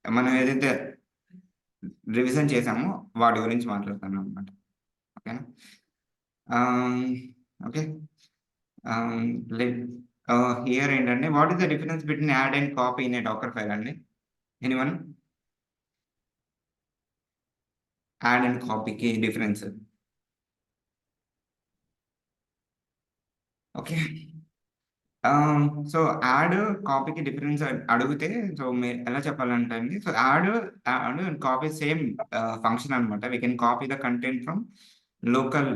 మనం ఏదైతే రివిజన్ చేసామో వాటి గురించి మాట్లాడతాను అనమాట. ఓకేనా? ఓకే. లెట్ హియర్ ఏంటంటే what is the difference between add and copy in a Docker file అండి? ఎనీవన్? యాడ్ అండ్ కాపీకి డిఫరెన్స్. ఓకే. సో యాడ్ కాపీకి డిఫరెన్స్ అడిగితే సో మీరు ఎలా చెప్పాలంటే అండి, so add and copy same function అనమాట. We can copy the content from local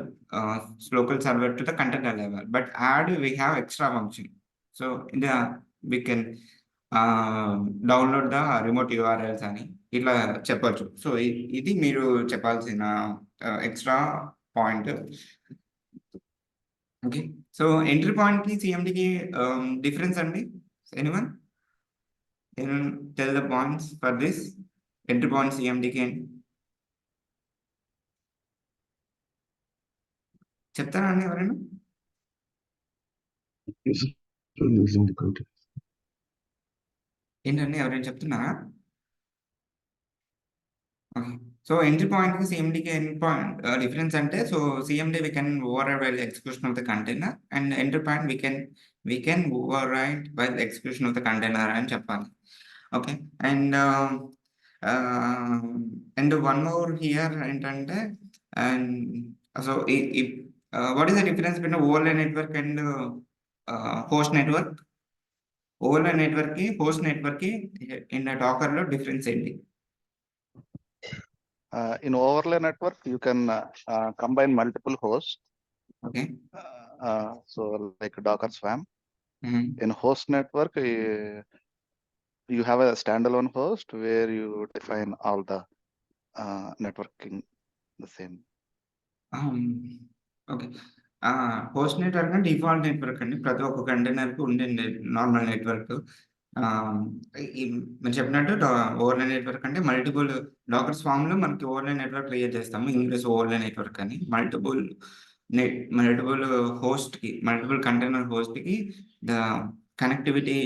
local server to the content level. But add we have extra function. So in we can download the remote URLs అని ఇట్లా చెప్పొచ్చు. So ఇది మీరు చెప్పాల్సిన extra point. Okay. So entry పాయింట్‌కి, సీఎండీకి difference అండి? Anyone? Can tell the points for this? Entry point సీఎండీకి అండి? చెప్తారా అండి ఎవరైనా? Using the content. ఏంటండి ఎవరైనా చెప్తున్నారా? ఓకే. సో ఎంట్రీ పాయింట్‌కి, సీఎండీకి ఎండ్ పాయింట్ డిఫరెన్స్ అంటే so CMD we can override while execution of the container and entry point we can override while execution of the container అని చెప్పాలి. Okay. And one more here ఏంటంటే and so what is the difference between overlay network and host network? Overlay నెట్వర్క్‌కి, host నెట్వర్క్‌కి in డాకర్‌లో difference ఏంటి? In overlay network, you can combine multiple hosts. Okay. So like Docker Swarm. హ్మ్. In host network, you have a standalone host where you define all the networking the same. Okay. Host network అంటే default network అండి. ప్రతి ఒక్క కంటైనర్‌కి ఉండే normal network. మీరు చెప్పినట్టు overlay network అంటే మల్టిపుల్ డాకర్ స్వామ్‌లో మనకి ఓవర్లే నెట్వర్క్ క్రియేట్ చేస్తాము. ఇంగ్లీష్ ఓవర్లే నెట్వర్క్ అని. మల్టిపుల్ హోస్ట్‌కి, మల్టిపుల్ కంటైనర్ హోస్ట్‌కి ద కనెక్టివిటీ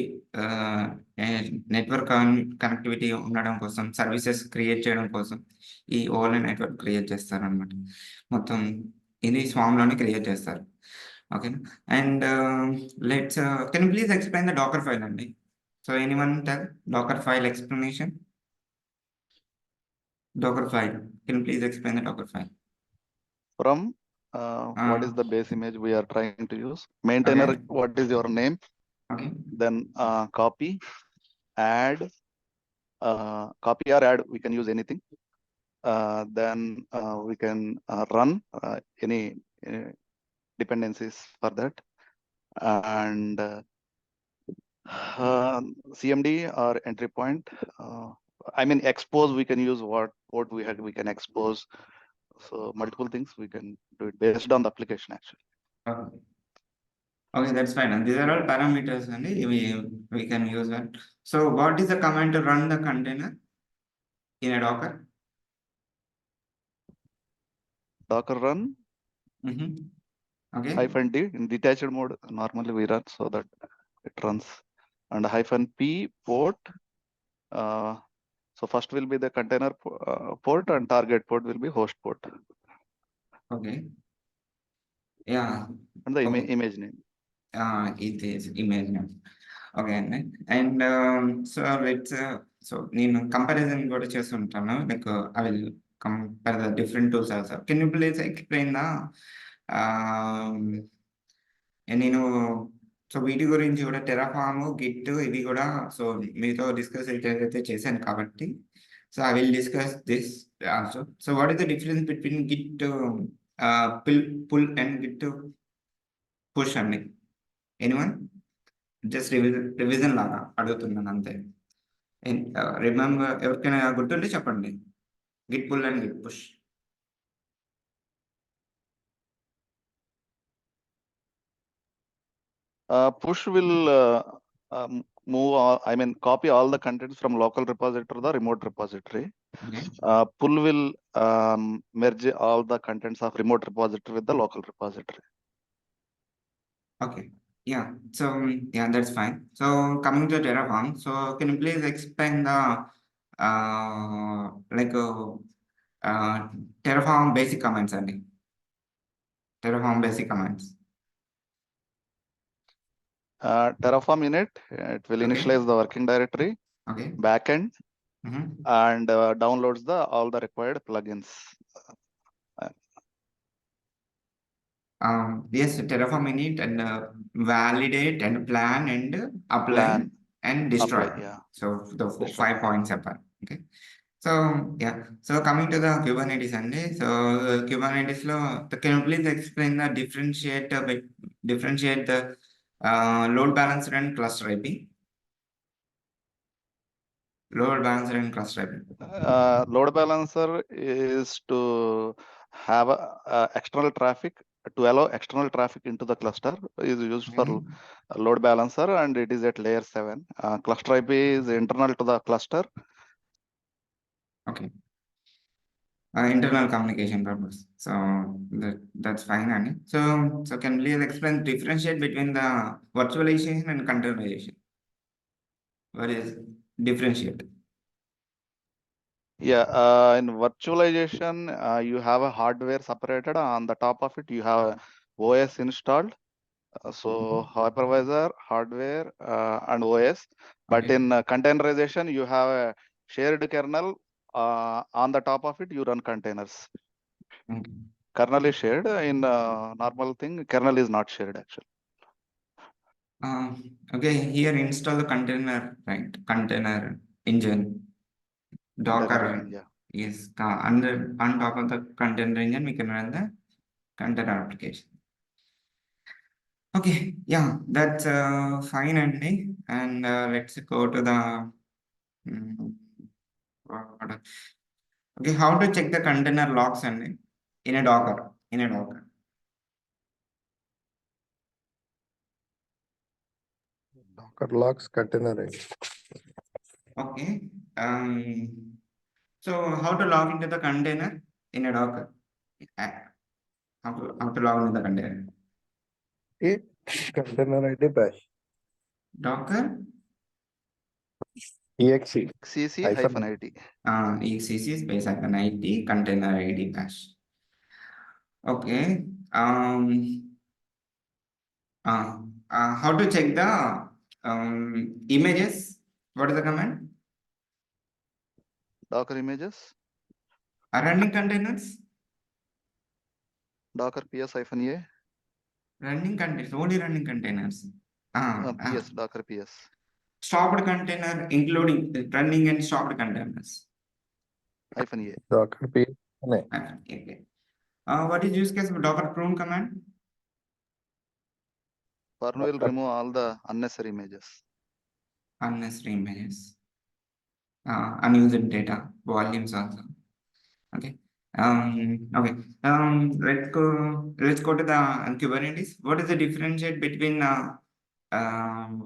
నెట్వర్క్ కనెక్టివిటీ ఉండడం కోసం, సర్వీసెస్ క్రియేట్ చేయడం కోసం ఈ ఓవర్లే నెట్వర్క్ క్రియేట్ చేస్తారనమాట. మొత్తం ఇది స్వామ్‌లోనే క్రియేట్ చేస్తారు. ఓకేనా? And can you please explain the Docker file అండి? So anyone tell Docker file explanation? Docker file. Can you please explain the Docker file? From what is the base image we are trying to use? Maintainer, Okay. what is your name? Okay. Then copy, add, copy or add, we can use anything. Then we can run any dependencies for that. And CMD or entry point. I mean, expose, we can use what port we can expose. So multiple things we can do it based on the application actually. Okay. Okay, that's fine. And these are all parameters and we can use that. So what is the command to run the container in a Docker? Docker run Okay. -d in detached mode. Normally we run so that it runs, and -p port. So first will be the container port and target port will be host port. Okay. Yeah. And the Okay. image name. It is image name. Okay. And so let's so నేను comparison కూడా చేస్తుంటాను. Like I will compare the different tools also. Can you please explain the నేను so వీటి గురించి కూడా Terraform, Git ఇవి కూడా so మీతో డిస్కస్ అయితే చేశాను కాబట్టి so I will discuss this also. So what is the difference between git pull and git push అండి? ఎనీవన్? జస్ట్ రివిజన్ లాగా అడుగుతున్నాను అంతే. రిమెంబర్, ఎవరికైనా గుర్తుంటే చెప్పండి. Git pull and git push. Push will move, I mean, copy all the contents from local repository to the remote repository. Okay. Pull will merge all the contents of remote repository with the local repository. Okay. Yeah. So yeah, that's fine. So coming to Terraform, so can you please explain the like Terraform basic commands అండి. Terraform basic commands. Terraform init, it will Okay. initialize the working directory, okay. backend, Mhm. and downloads all the required plugins. Yes, Terraform init and validate and plan and apply Plan, and destroy. apply, yeah. So the Destroy, 5 yeah. points happen. Okay. So yeah. So coming to the Kubernetes అండి. So Kubernetes లో can you please explain the differentiate the load balancer and cluster IP? Load balancer and cluster IP. Load balancer is to have external traffic, to allow external traffic into the cluster, is used for Mhm. load balancer, and it is at layer 7. Cluster IP is internal to the cluster. Okay. Internal communication purpose. So that's fine, Annie. So can you please explain differentiate between the virtualization and containerization? What is differentiate? Yeah, in virtualization, you have a hardware separated. On the top of it, you have OS installed. So hypervisor, hardware, and OS. But Okay. in containerization, you have a shared kernel. On the top of it, you run containers. Okay. Kernel is shared. In normal thing, kernel is not shared actually. Okay, here install the container, right? Container engine. Container Docker engine, yeah. is on top of the container engine, we can run the container application. Okay, yeah, that's fine, Andy. And let's go to the okay, how to check the container logs and in a Docker. Docker logs container ID. Okay. So how to log into the container in a Docker? How to log into the container? Container ID bash. Docker exe CC-IT. ECC space -IT container ID bash. Okay. How to check the images? What is the command? Docker images, Running containers. Docker PS-A. Running containers, only running containers. PS, Docker PS. Stopped container, including running and stopped containers. -A. Docker p. Okay. What is use case of Docker prune command? Purn will remove all the unnecessary images. Unnecessary images. Unused data, volumes also. Okay. Okay. Let's go to the Kubernetes. What is the differentiate between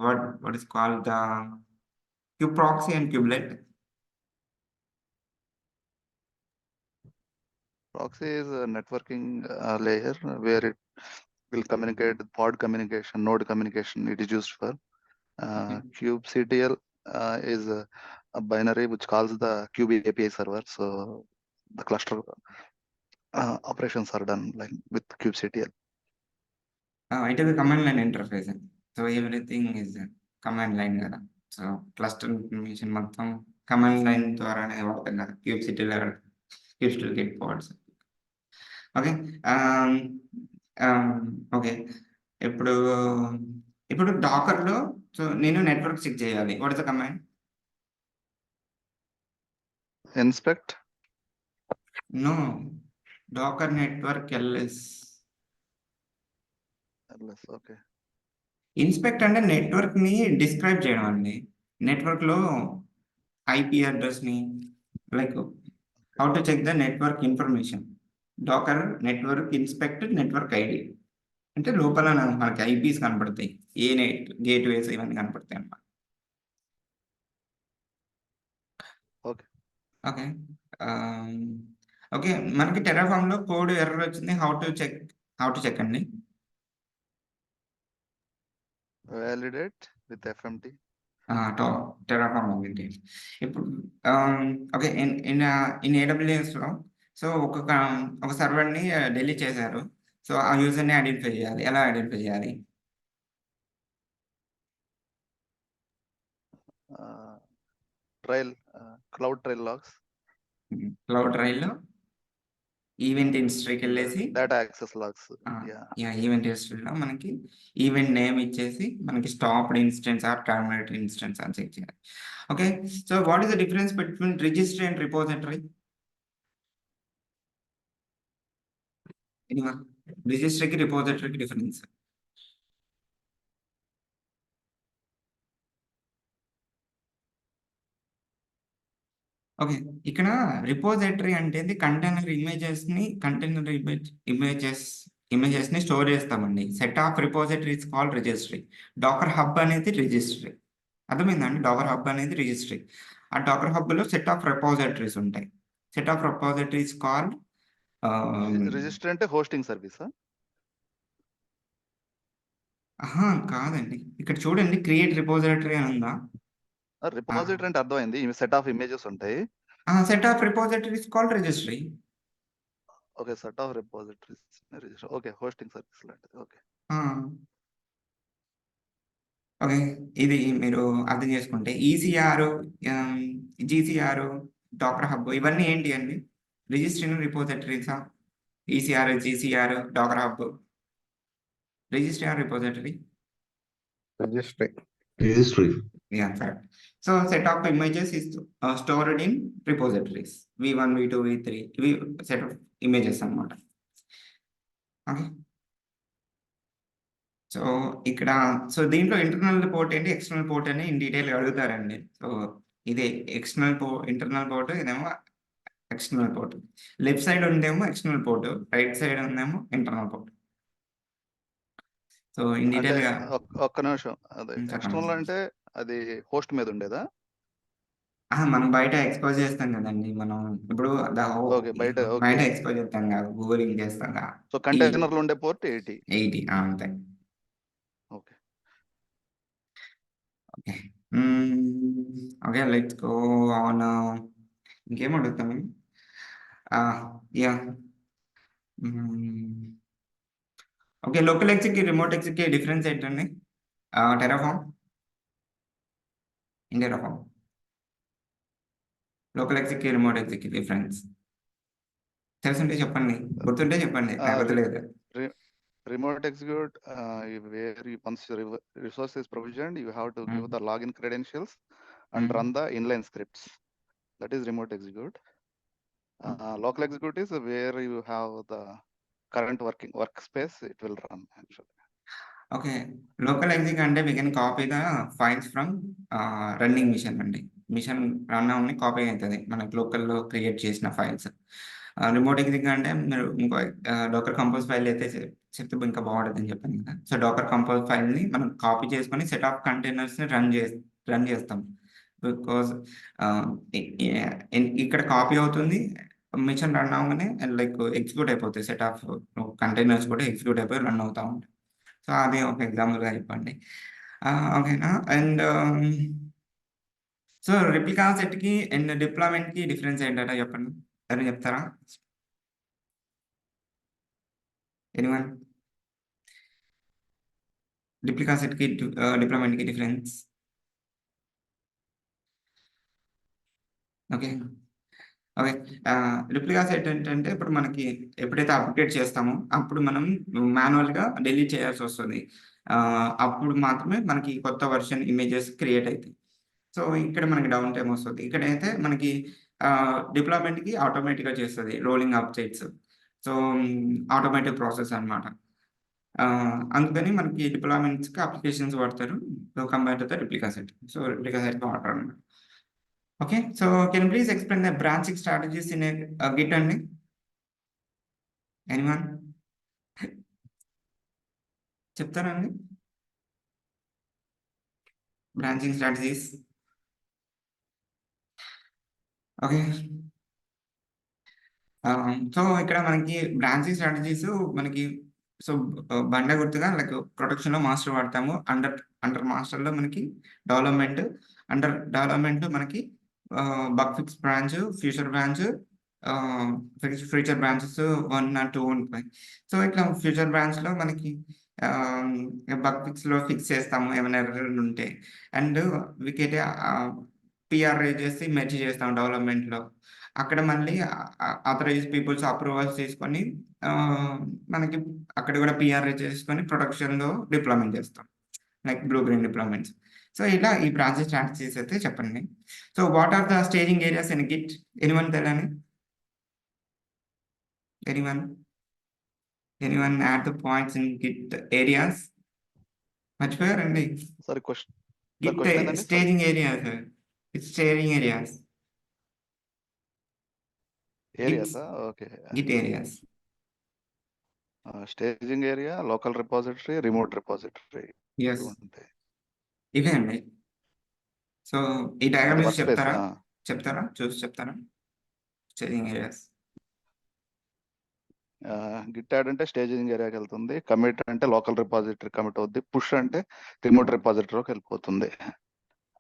what is called the kubeproxy and kubelet? Proxy is a networking layer where it will communicate pod communication, node communication. It is used for. kubectl is a binary which calls the kube API server. So the cluster operations are done like with kubectl. It is a command line interface. So everything is a command line కదా. So cluster information మొత్తం command line ద్వారానే వాడతాం కదా. kubectl get pods. Okay. Okay. ఇప్పుడు డాకర్లో so నేను network check చేయాలి. What is the command? Inspect. No. Docker network ls. Okay. Inspect అంటే నెట్వర్క్ ని డిస్క్రైబ్ చేయడం అండి. నెట్వర్క్ లో ఐపీ అడ్రస్ ని like how to check the network information. Docker network inspect network ID అంటే లోపల మనకి ఐపీస్ కనపడతాయి. ఏ నెట్ గేట్ వేస్ ఇవన్నీ కనపడతాయి అన్నమాట. ఓకే. ఓకే. ఓకే, మనకి టెరాఫామ్ లో కోడ్ ఎర్రర్ వచ్చింది. హౌ టు చెక్ అండి? Validate with FMT. Terraform Indian. ఇప్పుడు ఓకే, ఇన్ ఏడబ్ల్యూఎస్లో సో ఒక సర్వర్ని డెలీట్ చేశారు. సో ఆ యూజర్ని ఐడెంటిఫై చేయాలి. ఎలా ఐడెంటిఫై చేయాలి? Trail cloud trail logs, cloud రైల్లో ఈవెంట్ హిస్టరీకి వెళ్ళేసి డేటా యాక్సెస్ లాగ్స్. ఈవెంట్ హిస్టరీలో మనకి ఈవెంట్ నేమ్ ఇచ్చేసి మనకి stopped instance or terminated instance అని చెక్ చేయాలి. Okay, so what is the difference between registry and repository? రిజిస్ట్రీకి రిపోజిటరీకి డిఫరెన్స్? ఓకే, ఇక్కడ రిపోజిటరీ అంటే కంటైనర్ ఇమేజెస్ ని స్టోర్ చేస్తామండి. Set of repositories call registry. Docker Hub అనేది రిజిస్ట్రీ. అర్థమైందండి? డాకర్ హబ్ అనేది రిజిస్ట్రీ. ఆ డాకర్ హబ్ లో సెట్ ఆఫ్ రిపోజిటరీస్ ఉంటాయి. సెట్ ఆఫ్ రిపోజిటరీస్ కాల్ రిజిస్టర్ అంటే హోస్టింగ్ సర్వీసా? కాదండి. ఇక్కడ చూడండి, క్రియేట్ రిపోజిటరీ అని ఉందా? రిపోజిటరీ అంటే అర్థమైంది, సెట్ ఆఫ్ ఇమేజెస్ ఉంటాయి. Register of repositories call registry. Okay, set of repositories register. Okay, hosting service లాంటిది. ఓకే ఓకే, ఇది మీరు అర్థం చేసుకుంటే ఈసీఆర్, జీసీఆర్, డాకర్ హబ్ ఇవన్నీ ఏంటి అండి? రిజిస్ట్రీ రిపోజిటరీసా? ECR, GCR, Docker Hub registry or repository? Registry. Yeah, correct. So set of images is stored in repositories v1, v2, v3. ఇవి set of images అన్నమాట. ఓకే, సో ఇక్కడ దీంట్లో internal port ఏంటి, external port అని in detail అడుగుతారండి. So ఇదే internal port, ఇదేమో external port. Left side ఉందేమో ఎక్స్టర్నల్ పోర్ట్, రైట్ సైడ్ ఉందేమో internal port. So in detail గా ఒక్క నిమిషం. అదే ఎక్స్టర్నల్ అంటే అది హోస్ట్ మీద ఉండేదా? మనం బయట ఎక్స్పోజ్ చేస్తాం కదండి. మనం ఇప్పుడు బయట ఎక్స్పోజ్ చేస్తాం కదా, గూగులింగ్ చేస్తాం కదా. సో కంటైనర్ లో ఉండే పోర్ట్ 80 అంతే. Okay okay okay, let's go on. ఇంకేం అడుగుతాం? Yeah okay, local ఎగ్జిక్ remote ఎగ్జిక్ difference ఏంటండి? Terraform Terraform local ఎగ్జిక్ remote ఎగ్జిక్ difference తెలుసుంటే చెప్పండి, గుర్తుంటే చెప్పండి, లేకపోతే లేదు. Remote execute, where once resource is provisioned, you have to give the login credentials and run the inline scripts. That is remote execute. Local execute is where you have the current workspace, it will run actually. Okay, local exec అంటే we can copy the files from running machine అండి. Machine run అవన్నీ copy అవుతుంది మనకి లోకల్లో create చేసిన files. Remote ఎగ్జిక్ అంటే మీరు ఇంకో డోకర్ కంపోజ్ ఫైల్ అయితే చెప్తే ఇంకా బాగుంటుంది అని చెప్పాను కదా. సో డోకర్ కంపోజ్ ఫైల్ని మనం కాపీ చేసుకొని సెట్ ఆఫ్ కంటైనర్స్ని రన్ చేస్తాం. బికాజ్ ఇక్కడ కాపీ అవుతుంది, మిషన్ రన్ అవగానే లైక్ ఎగ్జిక్యూట్ అయిపోతాయి. సెట్ ఆఫ్ కంటైనర్స్ కూడా ఎగ్జిక్యూట్ అయిపోయి రన్ అవుతూ ఉంటాయి. సో అది ఒక ఎగ్జాంపుల్గా చెప్పండి. ఓకేనా? అండ్ సో రిప్లికా సెట్కి అండ్ డిప్లాయ్మెంట్కి డిఫరెన్స్ ఏంటంటే చెప్పండి, ఎవరు చెప్తారా? ఎనీవన్? రిప్లికా సెట్కి డిప్లాయ్మెంట్కి difference? Okay okay, replica set ఏంటంటే ఇప్పుడు మనకి ఎప్పుడైతే అప్డేట్ చేస్తామో అప్పుడు మనం మాన్యువల్గా డిలీట్ చేయాల్సి వస్తుంది. అప్పుడు మాత్రమే మనకి కొత్త వర్షన్ ఇమేజెస్ క్రియేట్ అవుతాయి. సో ఇక్కడ మనకి డౌన్ టైం వస్తుంది. ఇక్కడైతే మనకి డిప్లాయ్మెంట్కి ఆటోమేటిక్గా చేస్తుంది, rolling updates. So automatic process అనమాట. అందుకని మనకి డిప్లాయ్మెంట్స్కి అప్లికేషన్స్ వాడతారు compare to the replica set. So replica set వాడతారు అనమాట. Okay, so can please explain the branching strategies in Git అండి? ఎనీవన్ చెప్తారండి? Branching strategies. ఓకే, సో ఇక్కడ మనకి బ్రాంచింగ్ స్ట్రాటజీస్ మనకి సో బండ గుర్తుగా లైక్ ప్రొటెక్షన్లో మాస్టర్ వాడతాము, అండర్ మాస్టర్లో మనకి డెవలప్మెంట్, అండర్ డెవలప్మెంట్ మనకి bug fix branch, future branch, future branches 1 and 2 ఉంటాయి. సో ఇట్లా ఫ్యూచర్ బ్రాంచ్లో మనకి బగ్ ఫిక్స్లో ఫిక్స్ చేస్తాము ఏమైనా ఎర్రర్లు ఉంటే. అండ్ వికెట్ పిఆర్ రేజ్ చేసి మెర్జ్ చేస్తాం డెవలప్మెంట్లో. అక్కడ మళ్ళీ ఆథరైజ్ పీపుల్స్ అప్రూవల్స్ తీసుకొని మనకి అక్కడ కూడా పిఆర్ రేజ్ చేసుకొని ప్రొడక్షన్లో డిప్లాయ్మెంట్ చేస్తాం, like blue green deployments. So ఇలా ఈ బ్రాంచెస్ స్ట్రాటజీస్ అయితే చెప్పండి. So what are the staging areas in Git? Anyone తెలియని? Anyone add the points in Git areas? మర్చిపోయారండి. సారీ క్వశ్చన్ గిట్ question ఏందండి? Staging areas, staging areas, areas. Okay. Git areas. Staging area, local repository, remote repository yes, ఉంటాయి. ఇవే అండి. So ఈ diagram work space. చెప్తారా చూసి చెప్తారా? Staging areas. గిట్ యాడ్ అంటే స్టేజింగ్ ఏరియాకి వెళ్తుంది, కమిట్ అంటే లోకల్ రిపాజిటరీ కమిట్ అవుద్ది, పుష్ అంటే రిమోట్ రిపాజిటరీకి వెళ్ళిపోతుంది.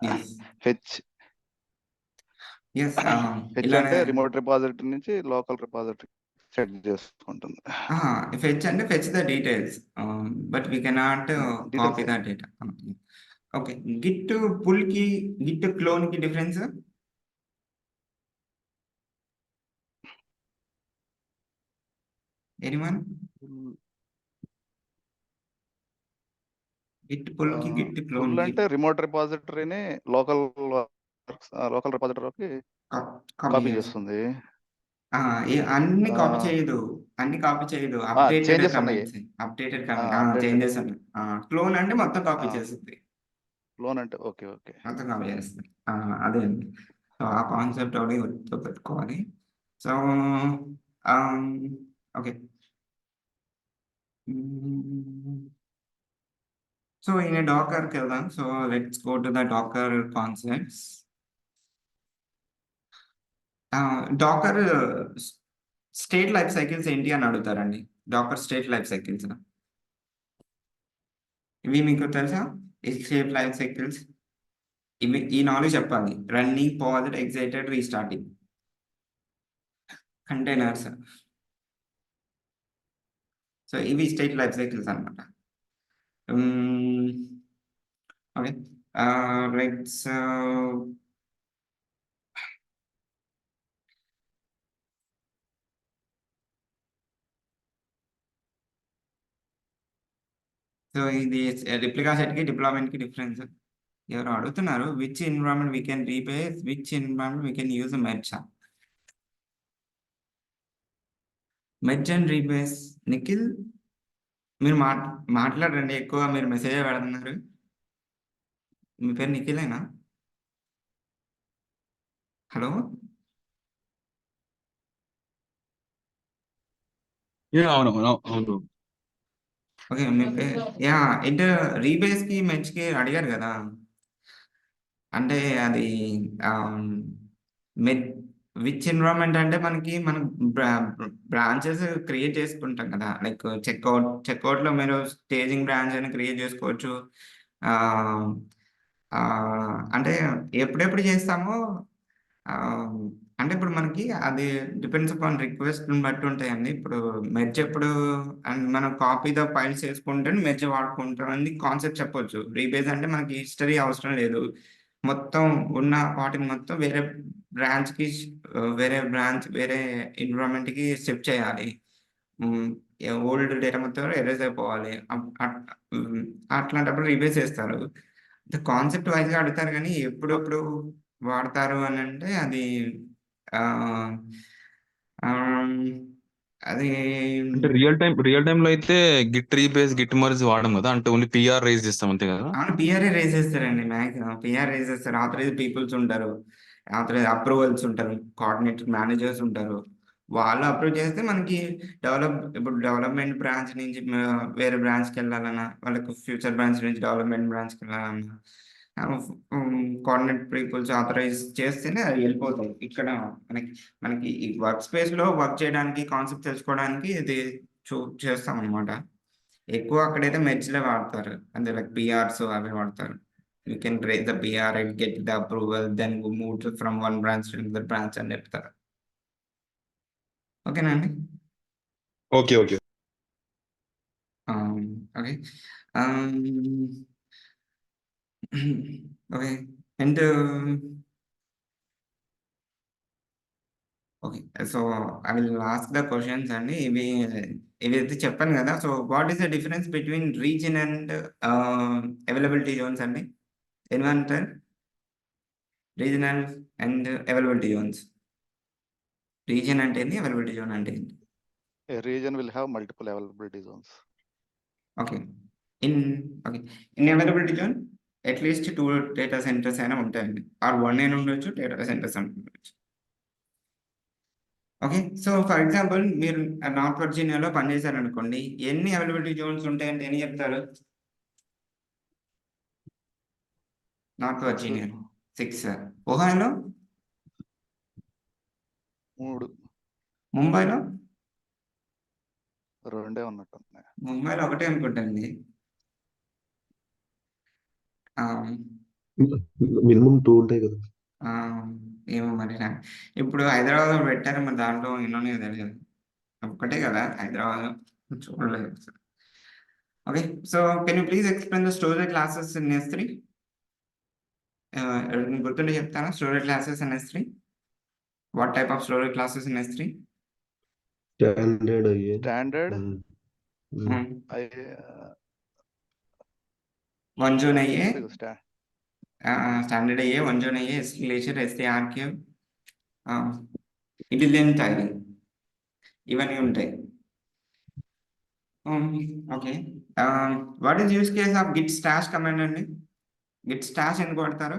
ఎస్ హెచ్ ఎస్ హెచ్ ఇలానే అంటే రిమోట్ రిపాజిటరీ నుంచి లోకల్ రిపాజిటరీ సెట్ చేసుకుంటుంది. ఫెచ్ అంటే fetch the details, but we cannot copy Details. The data. Okay, git pull కి గిట్ క్లోన్ కి డిఫరెన్స్? ఎనీవన్? గిట్ పుల్ కి గిట్ క్లోన్ పుల్ కి అంటే రిమోట్ రిపాజిటరీని లోకల్ రిపాజిటరీకి కాపీ కాపీ చేస్తుంది. అన్ని కాపీ ఆ, చేయదు, అన్ని కాపీ చేయదు. అప్డేటెడ్ changes ఉన్నాయి. Comments, updated updated. చేంజెస్ ఉన్నాయి. క్లోన్ అంటే మొత్తం కాపీ ఆ. చేస్తుంది, లోన్ అంటే ఓకే ఓకే. మొత్తం కాపీ చేస్తుంది. అదే అండి. సో ఆ కాన్సెప్ట్ ఒకటి గుర్తుపెట్టుకోవాలి. So okay, so in a Docker వెళ్దాం. So let's go to the Docker concepts. Docker state life cycles ఏంటి అని అడుగుతారండి. డాకర్ స్టేట్ లైఫ్ సైకిల్స్ ఇవి మీకు తెలుసా? ఈ స్టేట్ లైఫ్ సైకిల్స్ ఇవి, ఈ నాలెడ్జ్ చెప్పాలి. Running, paused, exited, restarting, containers. So ఇవి స్టేట్ లైఫ్ సైకిల్స్ అనమాట. ఓకే, లెట్స్ సో ఇది రిప్లికా సెట్ కి డిప్లాయ్మెంట్ కి డిఫరెన్స్ ఎవరు అడుగుతున్నారు. Which environment we can rebase, which environment we can use merge and rebase. Nikhil మీరు మాట్లాడండి, ఎక్కువ మీరు మెసేజ్ పెడుతున్నారు. మీ పేరు నిఖిలేనా? హలో, అవును. ఓకే, మీ పేరు రీబేస్ కి మెర్జ్ కి అడిగారు కదా. అంటే అది విచ్ ఎన్విరాన్మెంట్ అంటే మనకి మనం బ్రాంచెస్ క్రియేట్ చేసుకుంటాం కదా, లైక్ చెక్అవుట్ లో మీరు స్టేజింగ్ బ్రాంచ్ అని క్రియేట్ చేసుకోవచ్చు. అంటే ఎప్పుడెప్పుడు చేస్తామో అంటే ఇప్పుడు మనకి అది డిపెండ్స్ అపాన్ రిక్వెస్ట్ బట్టి ఉంటాయండి. ఇప్పుడు మెర్జ్ ఎప్పుడు అండ్ మనం కాపీ ద ఫైల్స్ చేసుకుంటే మెర్జ్ వాడుకుంటామని కాన్సెప్ట్ చెప్పొచ్చు. రీబేస్ అంటే మనకి హిస్టరీ అవసరం లేదు, మొత్తం ఉన్న వాటిని మొత్తం వేరే బ్రాంచ్కి, వేరే ఎన్విరాన్మెంట్కి షిఫ్ట్ చేయాలి. ఓల్డ్ డేటా మొత్తం ఎరేజ్ అయిపోవాలి. అట్లాంటప్పుడు రీబేస్ చేస్తారు. కాన్సెప్ట్ వైజ్గా అడుగుతారు, కానీ ఎప్పుడెప్పుడు వాడతారు అని అంటే అది అది అంటే రియల్ టైమ్ లో అయితే గిట్ రీబేస్, గిట్ మర్జ్ వాడడం కదా, అంటే ఓన్లీ పిఆర్ రైజ్ చేస్తాం అంతే కదా. పిఆర్ఏ రేజ్ చేస్తారండి. మ్యాక్సిమం పిఆర్ రేజ్ చేస్తారు. ఆథరైజ్ పీపుల్స్ ఉంటారు, ఆథరైజ్ అప్రూవల్స్ ఉంటారు, కోఆర్డినేటర్ మేనేజర్స్ ఉంటారు. వాళ్ళు అప్రూవ్ చేస్తే మనకి ఇప్పుడు డెవలప్మెంట్ బ్రాంచ్ నుంచి వేరే బ్రాంచ్కి వెళ్ళాలన్నా, వాళ్ళకి ఫ్యూచర్ బ్రాంచ్ నుంచి డెవలప్మెంట్ బ్రాంచ్కి వెళ్ళాలన్నా కోఆర్డినేట్ పీపుల్స్ ఆథరైజ్ చేస్తేనే అది వెళ్ళిపోతాయి. ఇక్కడ మనకి ఈ వర్క్ స్పేస్ లో వర్క్ చేయడానికి, కాన్సెప్ట్ తెలుసుకోవడానికి ఇది చేస్తాం అనమాట. ఎక్కువ అక్కడైతే మెర్జ్‌లే వాడతారు. అంటే లైక్ పీఆర్స్ అవి వాడతారు. You can raise the PR and get the approval then move from one branch to another branch అని చెప్తారు. ఓకేనా అండి? Okay okay. Okay. Okay. And okay. So, I will ask the questions అండి. ఇవైతే చెప్పాను గదా! So, what is the difference between region and availability zones అండి? ఏమంటారు? Regional and availability zones. Region అంటే ఏంది? అవైలబిలిటీ జోన్ అంటే ఏంటి? A region will have multiple availability zones. Okay. In okay. In availability zone at least 2 data centres అయినా ఉంటాయండి. Are 1 అయినా ఉండొచ్చు. డేటా సెంటర్స్ అని ఉండొచ్చు. ఓకే. సో, ఫర్ ఎగ్జాంపుల్ మీరు నార్త్ వర్జీనియాలో పనిచేశారనుకోండి. ఎన్ని అవైలబిలిటీ జోన్స్ ఉంటాయంటే ఎన్ని చెప్తారు? నార్త్ వర్జీనియాలో 6. ఒహాయోలో? 3, ముంబైలో? 2 ఉన్నట్టున్నాయి. ముంబైలో ఒకటే అనుకుంటండి. మినిమం 2 ఉంటాయి కదా. ఏమో మరి ఇప్పుడు హైదరాబాద్‌లో పెట్టారు. మరి దాంట్లో ఎన్నున్నాయో తెలియదు. ఒక్కటే కదా హైదరాబాద్ చూడలేదు. Okay. So, can you please explain the storage classes in S3? ఎవరికైనా గుర్తుంటే చెప్తారా? Storage classes in S3? What type of storage classes in S3? Standard అయ్యే Standard, hmm. I, one zone అయ్యే, స్టాండర్డ్ అయ్యే, వన్ జోన్ అయ్యే, S3 Glacier, S3 ఆర్‌క్యూబ్, intelligent tiering ఇవన్నీ ఉంటాయి. Okay. What is use case of Git stash command అండి? Git stash ఎందుకు వాడతారు?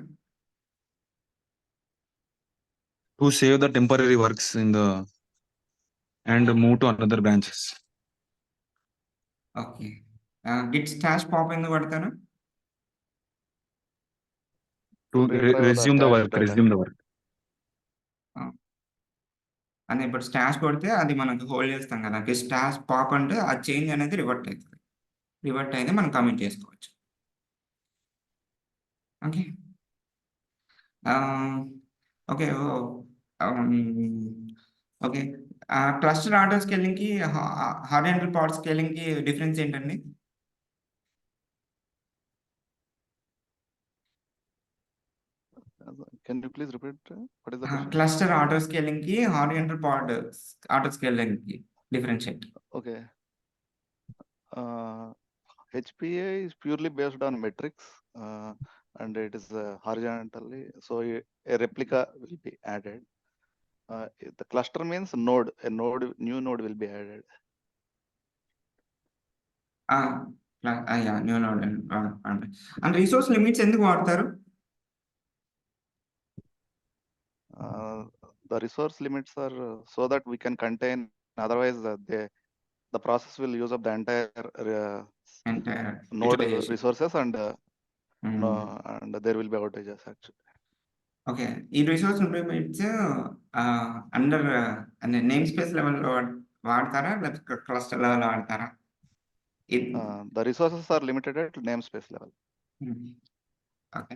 To save the temporary works in the and move to another branches. Okay. Git stash pop ఎందుకు వాడతారు? To retrieve the resume the stashed work, data. Resume the work. అంటే ఇప్పుడు stash కొడితే అది మనకు హోల్డ్ చేస్తాం కదా! గిట్ స్టాష్ పాప్ అంటే ఆ చేంజ్ అనేది రివర్ట్ అయితది. రివర్ట్ అయితే మనం కమిట్ చేసుకోవచ్చు. Okay. Okay. Okay. Cluster auto స్కేలింగ్‌కి హారిజాంటల్ పాడ్ స్కేలింగ్‌కి డిఫరెన్స్ ఏంటండి? Can you please repeat? What is the question? Cluster auto స్కేలింగ్‌కి హారిజాంటల్ పాడ్ ఆటో స్కేలింగ్‌కి differentiate. Okay. HPA is purely based on metrics, and it is horizontally, so a replica will be added. The cluster means node, new node will be added. Yeah! New node and resource limits ఎందుకు వాడతారు? The resource limits are so that we can contain, otherwise the process will use up the entire entire node utilisation. resources, and there will be outages actually. Okay. ఈ resource limits under అంటే name space లెవెల్‌లో వాడతారా? లేకపోతే cluster లెవెల్‌లో వాడతారా? The resources are limited at namespace level. Okay.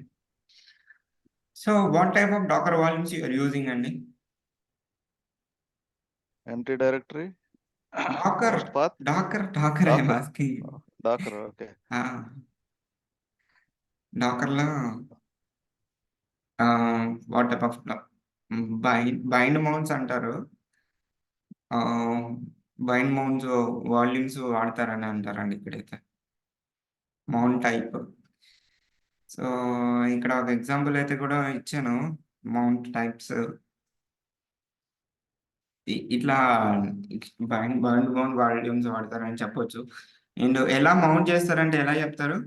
So, what type of Docker volumes you are using అండి? Empty directory, Docker host path, Docker I am asking. Docker, okay. డాకర్‌లో what type of bind mounts అంటారు. Bind mounts volumes వాడతారని అంటారండి ఇక్కడైతే. Mount type. So, ఇక్కడ ఒక example అయితే కూడా ఇచ్చాను. మౌంట్ టైప్స్ ఇట్లా బైండ్ మౌంట్ వాల్యూమ్స్ వాడతారని చెప్పొచ్చు. అండ్ ఎలా మౌంట్ చేస్తారంటే ఎలా చెప్తారు?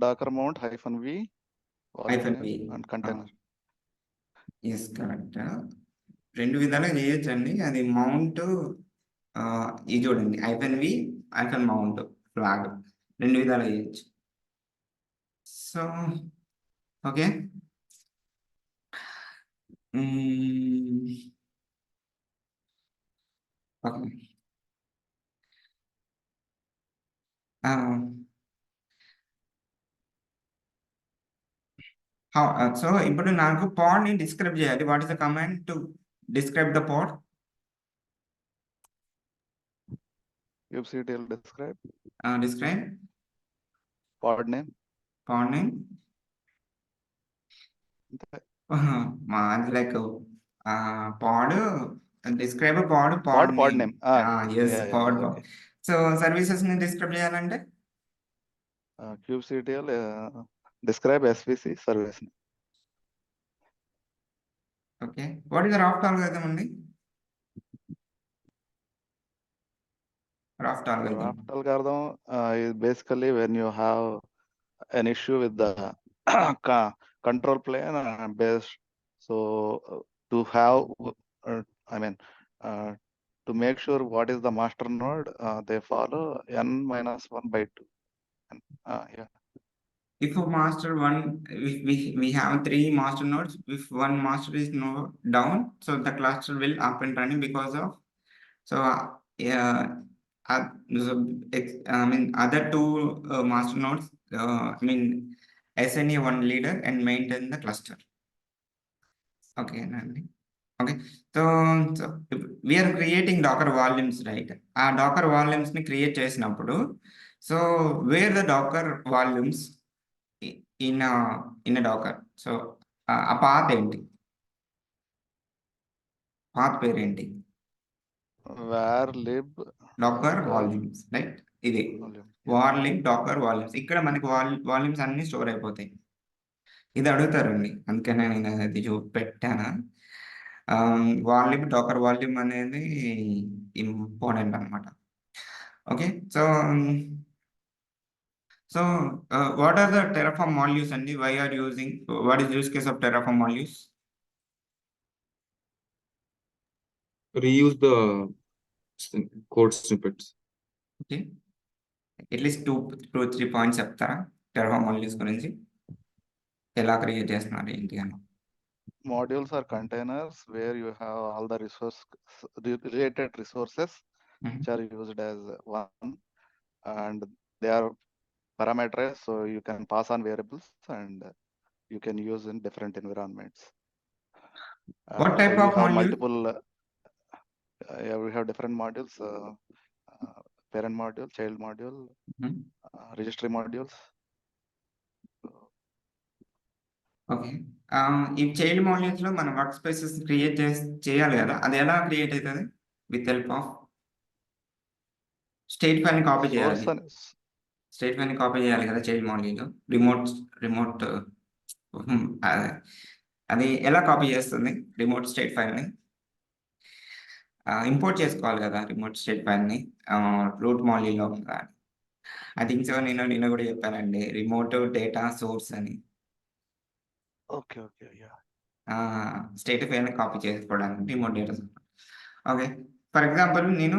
Docker mount -v, volume -v. name and container. Yes, correct. 2 విధాలుగా చేయొచ్చండి. అది మౌంట్ ఇది చూడండి -v, -mount ఫ్లాగ్ 2 విధాలుగా చేయొచ్చు. So, okay. ఓకే. సో ఇప్పుడు నాకు పాడ్ని డిస్క్రైబ్ చేయాలి. What is the command to describe the pod? kubectl describe describe pod name. Pod name. Like pod describe pod Pod name. Yes Yeah, pod. okay. So services ని describe చేయాలంటే kubectl describe svc service. Okay, what is the Raft algorithm అండి? Raft algorithm Raft algorithm is basically when you have an issue with the control plane based. So to have, I mean, to make sure what is the master node, they follow n-1/2. Yeah. if a master one, if we have 3 master nodes, if one master is down, so the cluster will up and running because of, so so, I mean other 2 master nodes, I mean assign one leader and maintain the cluster. Okay, Nandi. Okay, so we are creating Docker volumes, right? Our Docker volumes ni create చేసినప్పుడు, so where the Docker volumes in a Docker, so ఆ path ఏంటి? Path పేరు ఏంటి? var lib Docker volumes, right? ఇది volume. var lib docker volumes. ఇక్కడ మనకి volumes అన్ని store అయిపోతాయి. ఇది అడుగుతారండి, అందుకనే నేను అది పెట్టాను. var lib docker volume అనేది ఇంపార్టెంట్ అనమాట. Okay, so what are the Terraform modules అండి? why are using, what is use case of Terraform modules? Reuse the code snippets. Okay, at least 2-3 points చెప్తారా Terraform modules గురించి? ఎలా create చేస్తున్నారు ఏంటి అని? Modules are containers where you have all the related resources which are used as one, and they are parameterized, so you can pass on variables and you can use in different environments. What type we of have module? multiple yeah, we have different modules, parent module, child module, registry modules. Okay, ఈ child modules లో మన work spaces create చేయాలి కదా, అది ఎలా create అవుతుంది? With help of state file ని copy చేయాలి. స్టేట్ ఫైల్ ని కాపీ చేయాలి కదా చైల్డ్ మాడ్యూల్. రిమోట్ అది ఎలా కాపీ చేస్తుంది రిమోట్ స్టేట్ ఫైల్ ని? ఇంపోర్ట్ చేసుకోవాలి కదా రిమోట్ స్టేట్ ఫైల్ ని రూట్ మాడ్యూల్లో ఉందా? ఐ థింక్ సో, నేను కూడా చెప్పానండి రిమోట్ డేటా సోర్స్ అని. Okay, yeah. స్టేట్ ఫైల్ ని కాపీ చేసుకోవడానికి remote data source. Okay, for example నేను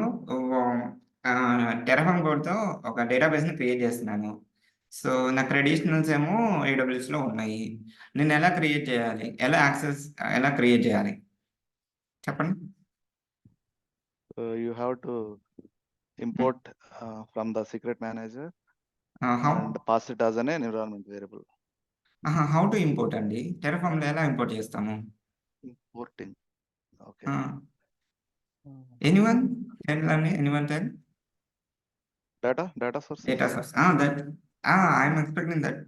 టెరాఫార్మ్ కోడ్తో ఒక డేటాబేస్ ని క్రియేట్ చేస్తున్నాను. సో నా క్రెడిషనల్స్ ఏమో AWS లో ఉన్నాయి. నేను ఎలా క్రియేట్ చేయాలి, ఎలా క్రియేట్ చేయాలి చెప్పండి? You have to import from the secret manager how and pass it as an environment variable. How to import అండి? టెరాఫార్మ్ లో ఎలా ఇంపోర్ట్ చేస్తాము? Importing. Okay. Anyone tell Data source. Data source, that I'm expecting that.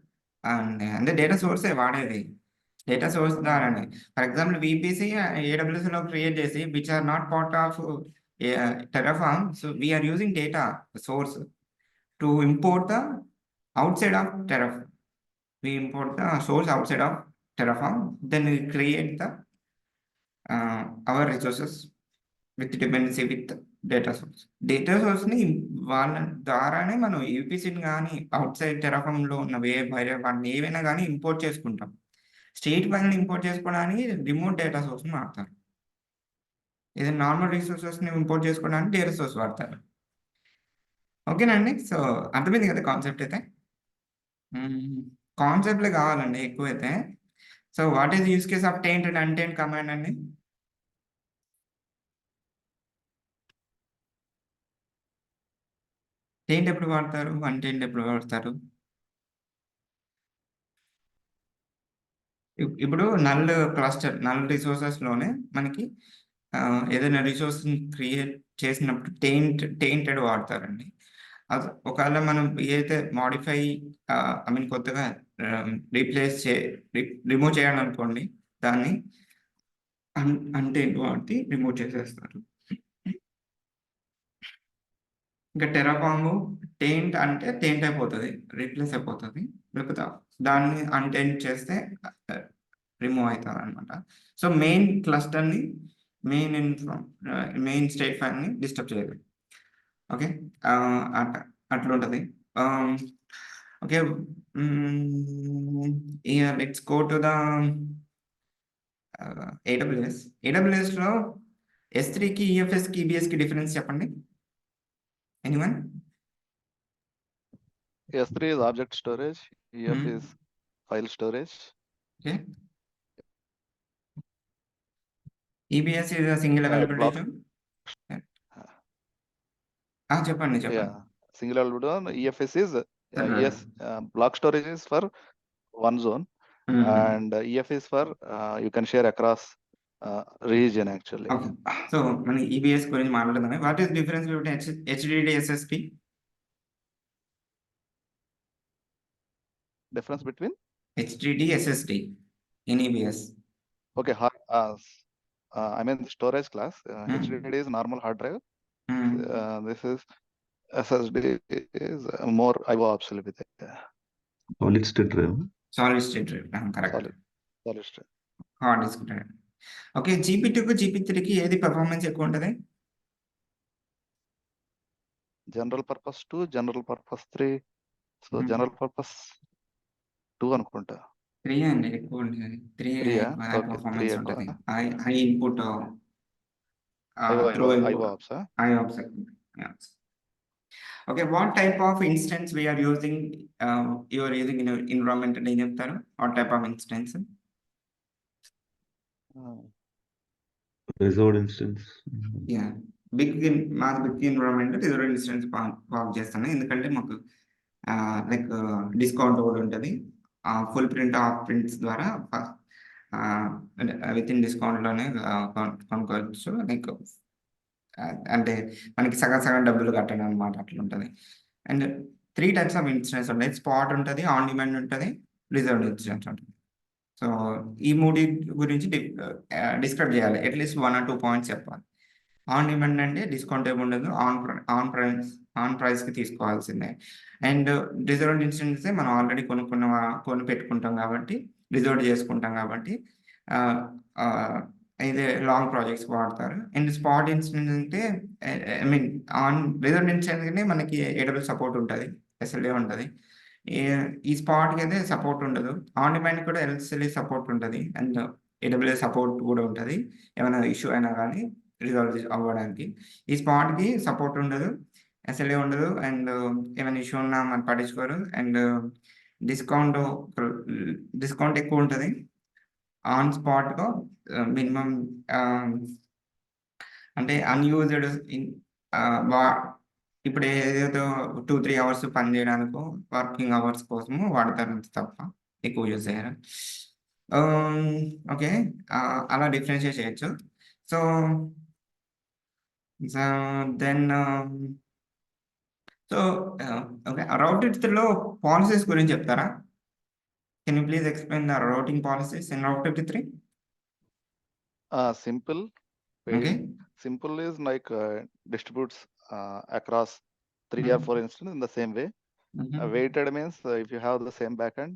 అంటే data సోర్సే వాడేది, data source ద్వారానే. For example VPC AWS లో create చేసి which are not part of Terraform, so we are using data source to import the outside of Terraform. We import the source outside of Terraform, then we create the our resources with dependency with data source. Data source ని వాళ్ళ ద్వారానే మనం యూపీసీని కానీ outside Terraform లో ఉన్న వేరే వాటిని ఏవైనా కానీ ఇంపోర్ట్ చేసుకుంటాం. స్టేట్ ఫైల్ని ఇంపోర్ట్ చేసుకోవడానికి రిమోట్ డేటా సోర్స్ ని వాడతారు. ఏదైనా నార్మల్ రిసోర్సెస్ ని ఇంపోర్ట్ చేసుకోవడానికి డేటా సోర్స్ వాడతారు. ఓకేనండి, సో అర్థమైంది కదా కాన్సెప్ట్ అయితే? కాన్సెప్ట్లే కావాలండి ఎక్కువైతే. So what is use case of taint and untaint command అండి? టెయింట్ ఎప్పుడు వాడతారు? అన్టెయింట్ ఎప్పుడు వాడతారు? ఇప్పుడు నల్ క్లస్టర్, నల్ రిసోర్సెస్‌లోనే మనకి ఏదైనా రిసోర్స్‌ని క్రియేట్ చేసినప్పుడు టెయింటెడ్ వాడతారండి. ఒకవేళ మనం ఏదైతే మోడిఫై ఐ మీన్ కొత్తగా రీప్లేస్ రిమూవ్ చేయాలనుకోండి, దాన్ని అన్టెయింట్ వాడి రిమూవ్ చేసేస్తారు. ఇంకా టెరాఫార్మ్ టెయింట్ అంటే టెయింట్ అయిపోతది. రీప్లేస్ అయిపోతది. లేకపోతే దాన్ని అన్టెయింట్ చేస్తే రిమూవ్ అయితదనమాట. సో, మెయిన్ క్లస్టర్‌ని మెయిన్ స్టేట్ ఫైల్‌ని డిస్టర్బ్ చేయదు. ఓకే. అట్లుంటది. Okay. Let's go to the AWS. AWSలో S3కి, EFSకి, EBSకి డిఫరెన్స్ చెప్పండి. Anyone? S3 is object storage, EF is file storage. Okay. EBS is a single availability block. zone. చెప్పండి. Yeah, single availability zone. EFS is Right. block storage is for one zone, and EF is for you can share across region actually. Okay. So, మన EBS గురించి మాట్లాడదాం. What is difference between HDD, SSD? Difference between HDD, SSD in EBS. okay, I mean the storage class. HDD is normal hard drive. This is SSD is more IO optional with it. Solid state drive. Solid state drive. Correct. Solid state. Hard disk drive. Okay. GP2కి, GP3కి ఏది performance ఎక్కువ ఉంటది? General purpose 2, general purpose 3. So general purpose 2 అనుకుంటా. 3 అండి ఎక్కువ ఉంటది. 3 high performance ఉంటది. High input through IO ops. IOPS. Okay, what type of instance we are using? You are using in your environment అని చెప్తారు. What type of instance? Reserved instance. Yeah, big environment reserved instance వాక్ చేస్తాను. ఎందుకంటే మాకు like discount కూడా ఉంటుంది. Full print, half prints ద్వారా with in డిస్కౌంట్లోనే కొనుక్కోవచ్చు. లైక్ అంటే మనకి సగం డబ్బులు కట్టడం అనమాట, అట్లుంటుంది. అండ్ 3 టైప్స్ ఆఫ్ ఇన్స్టెన్స్ ఉంటాయి. స్పాట్ ఉంటుంది, ఆన్ డిమాండ్ ఉంటుంది, రిజర్వ్డ్ ఇన్స్టెన్స్ ఉంటుంది. సో, ఈ మూడి గురించి డిస్క్రైబ్ చేయాలి. అట్లీస్ట్ 1 or 2 పాయింట్స్ చెప్పాలి. ఆన్ డిమాండ్ అంటే డిస్కౌంట్ ఏమి ఉండదు, ఆన్ ప్రైస్కి తీసుకోవాల్సిందే. అండ్ రిజర్వ్డ్ ఇన్స్టెన్స్ మనం ఆల్రెడీ కొని పెట్టుకుంటాం కాబట్టి, రిజర్వ్ చేసుకుంటాం కాబట్టి ఇదే లాంగ్ ప్రాజెక్ట్స్ వాడతారు. అండ్ స్పాట్ ఇన్స్టెన్స్ అంటే ఐ మీన్ రిజర్వ్డ్ ఇన్స్టెన్స్ మనకి AWS సపోర్ట్ ఉంటుంది, SLA ఉంటుంది. ఈ స్పాట్కి అయితే సపోర్ట్ ఉండదు. ఆన్ డిమాండ్ కూడా SLA సపోర్ట్ ఉంటుంది, అండ్ AWS సపోర్ట్ కూడా ఉంటుంది ఏమైనా ఇష్యూ అయినా కానీ రిజాల్వ్ అవ్వడానికి. ఈ స్పాట్కి సపోర్ట్ ఉండదు, SLA ఉండదు, అండ్ ఏమైనా ఇష్యూ ఉన్నా మనం పట్టించుకోరు. అండ్ డిస్కౌంట్ ఎక్కువ ఉంటుంది. ఆన్ స్పాట్‌లో మినిమం అంటే అన్‌యూజ్డ్ ఇప్పుడు ఏదేదో 2-3 అవర్స్ పని చేయడానికో, వర్కింగ్ అవర్స్ కోసము వాడతారు తప్ప ఎక్కువ యూజ్ చేయరు. ఓకే. అలా డిఫరెన్షియేట్ చేయొచ్చు. So then okay. రౌట్53లో పాలసీస్ గురించి చెప్తారా? Can you please explain the routing policies in రౌట్53? Simple. Okay. Simple is like distributes across 3 or 4 instances in the same way. Weighted means if you have the same backend.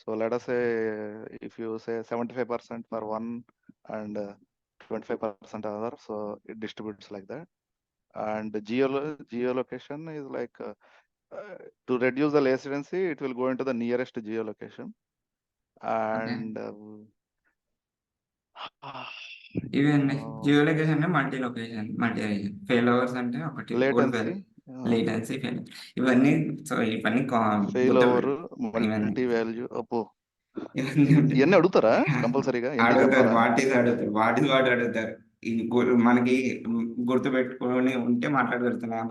So let us say if you say 75% for one and 25% other, so it distributes like that. And geolocation is like to reduce the latency, it will go into the nearest geolocation. And even geolocation multi location, multi region. Failovers అంటే ఒకటి, latency, fail ఇవన్నీ. So ఇవన్నీ ఫెయిల్ఓవర్, multi value. అబ్బో, ఇవన్నీ అడుగుతారా కంపల్సరీగా? అడుగుతారు. What అడుగుతారు. మనకి గుర్తు పెట్టుకొని ఉంటే మాట్లాడగలుగుతున్నా.